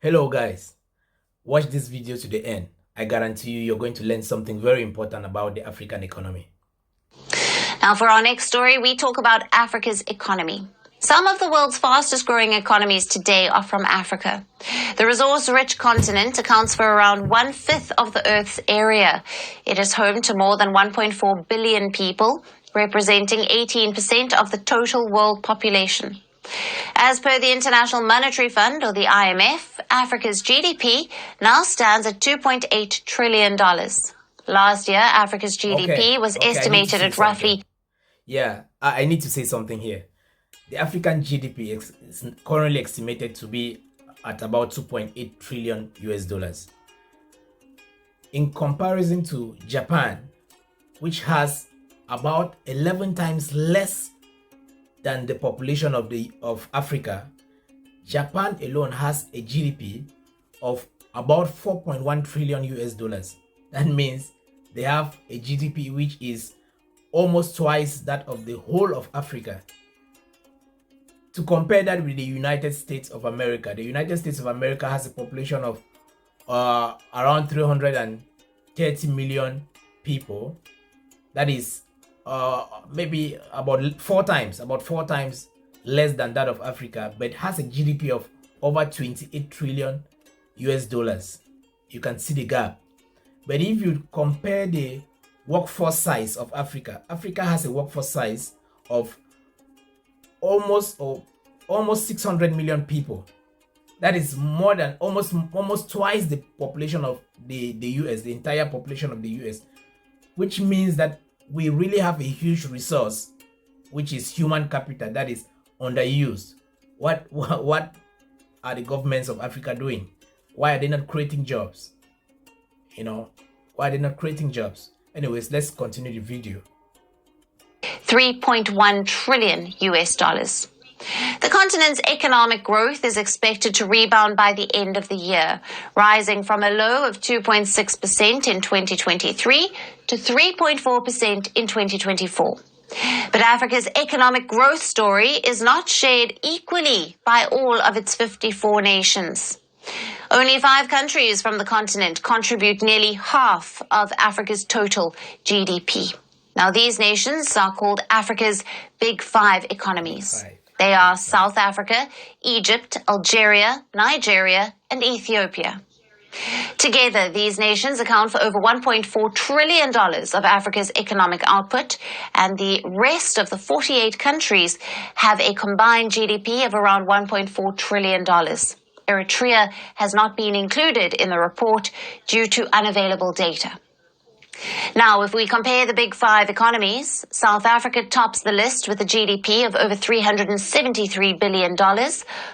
Hello guys, watch this video to the end. I guarantee you're going to learn something very important about the African economy. Now for our next story, we talk about Africa's economy. Some of the world's fastest growing economies today are from Africa. The resource-rich continent accounts for around 1/5 of the Earth's area. It is home to more than 1.4 billion people, representing 18% of the total world population. As per the International Monetary Fund, or the IMF, Africa's GDP now stands at $2.8 trillion. Last year, Africa's GDP was estimated at roughly... Yeah, I need to say something here. The African GDP is currently estimated to be at about 2.8 trillion US dollars. In comparison to Japan, which has about 11 times less than the population of Africa, Japan alone has a GDP of about 4.1 trillion US dollars. That means they have a GDP which is almost twice that of the whole of Africa. To compare that with the United States of America, the United States of America has a population of around 330 million people. That is maybe about four times less than that of Africa, but has a GDP of over 28 trillion US dollars. You can see the gap. But if you compare the workforce size of Africa, Africa has a workforce size of almost 600 million people. That is more than almost twice the population of the US, the entire population of the US, which means that we really have a huge resource, which is human capital, that is underused. What are the governments of Africa doing? Why are they not creating jobs? Why are they not creating jobs? Anyways, let's continue the video. 3.1 trillion US dollars. The continent's economic growth is expected to rebound by the end of the year, rising from a low of 2.6% in 2023 to 3.4% in 2024. But Africa's economic growth story is not shared equally by all of its 54 nations. Only 5 countries from the continent contribute nearly half of Africa's total GDP. Now, these nations are called Africa's Big Five economies. They are South Africa, Egypt, Algeria, Nigeria, and Ethiopia. Together, these nations account for over $1.4 trillion of Africa's economic output, and the rest of the 48 countries have a combined GDP of around $1.4 trillion. Eritrea has not been included in the report due to unavailable data. Now, if we compare the Big Five economies, South Africa tops the list with a GDP of over $373 billion,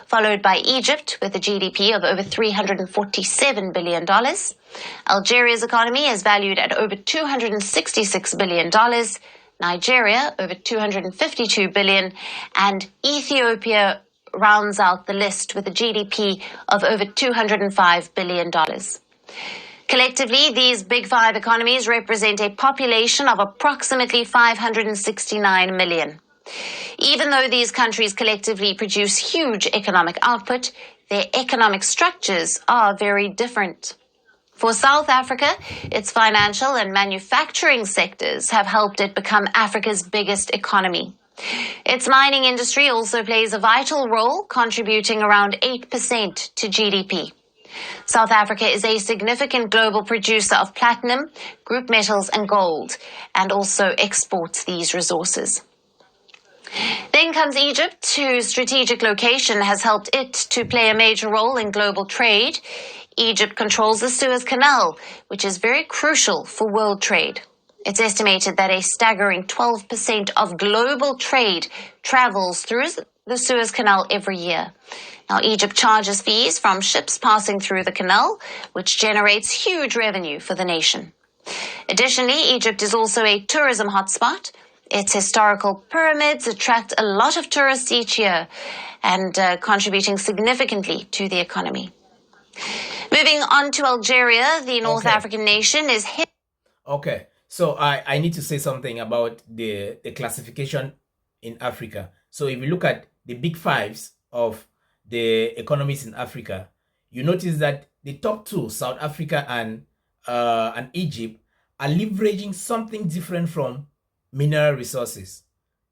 followed by Egypt with a GDP of over $347 billion. Algeria's economy is valued at over $266 billion, Nigeria over $252 billion, and Ethiopia rounds out the list with a GDP of over $205 billion. Collectively, these Big Five economies represent a population of approximately 569 million. Even though these countries collectively produce huge economic output, their economic structures are very different. For South Africa, its financial and manufacturing sectors have helped it become Africa's biggest economy. Its mining industry also plays a vital role, contributing around 8% to GDP. South Africa is a significant global producer of platinum, group metals, and gold, and also exports these resources. Then comes Egypt, whose strategic location has helped it to play a major role in global trade. Egypt controls the Suez Canal, which is very crucial for world trade. It's estimated that a staggering 12% of global trade travels through the Suez Canal every year. Now, Egypt charges fees from ships passing through the canal, which generates huge revenue for the nation. Additionally, Egypt is also a tourism hotspot. Its historical pyramids attract a lot of tourists each year and contributing significantly to the economy. Moving on to Algeria, the North African nation is... Okay, so I need to say something about the classification in Africa. So if you look at the Big Fives of the economies in Africa, you notice that the top two, South Africa and Egypt, are leveraging something different from mineral resources.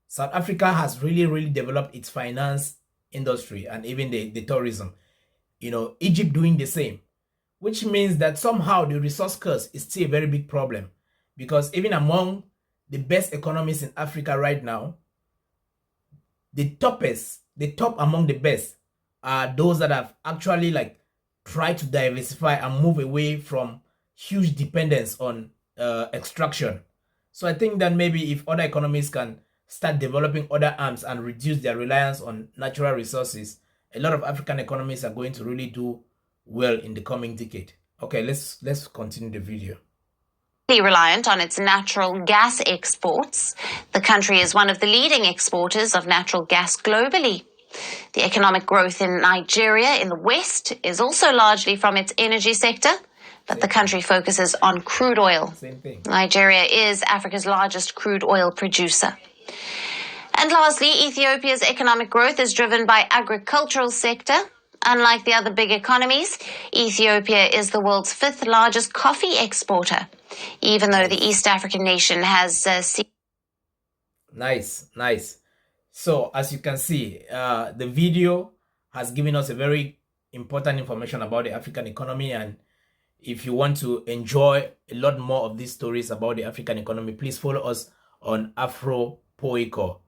South Africa has really developed its finance industry and even the tourism. Egypt doing the same, which means that somehow the resource curse is still a very big problem, because even among the best economies in Africa right now, the top among the best are those that have actually tried to diversify and move away from huge dependence on extraction. So I think that maybe if other economies can start developing other arms and reduce their reliance on natural resources, a lot of African economies are going to really do well in the coming decade. Okay, let's continue the video. Reliant on its natural gas exports, the country is one of the leading exporters of natural gas globally. The economic growth in Nigeria in the West is also largely from its energy sector, but the country focuses on crude oil. Same thing. Nigeria is Africa's largest crude oil producer. And lastly, Ethiopia's economic growth is driven by agricultural sector. Unlike the other big economies, Ethiopia is the world's fifth largest coffee exporter, even though the East African nation has Nice. So as you can see, the video has given us a very important information about the African economy, and if you want to enjoy a lot more of these stories about the African economy, please follow us on Afro Poiko.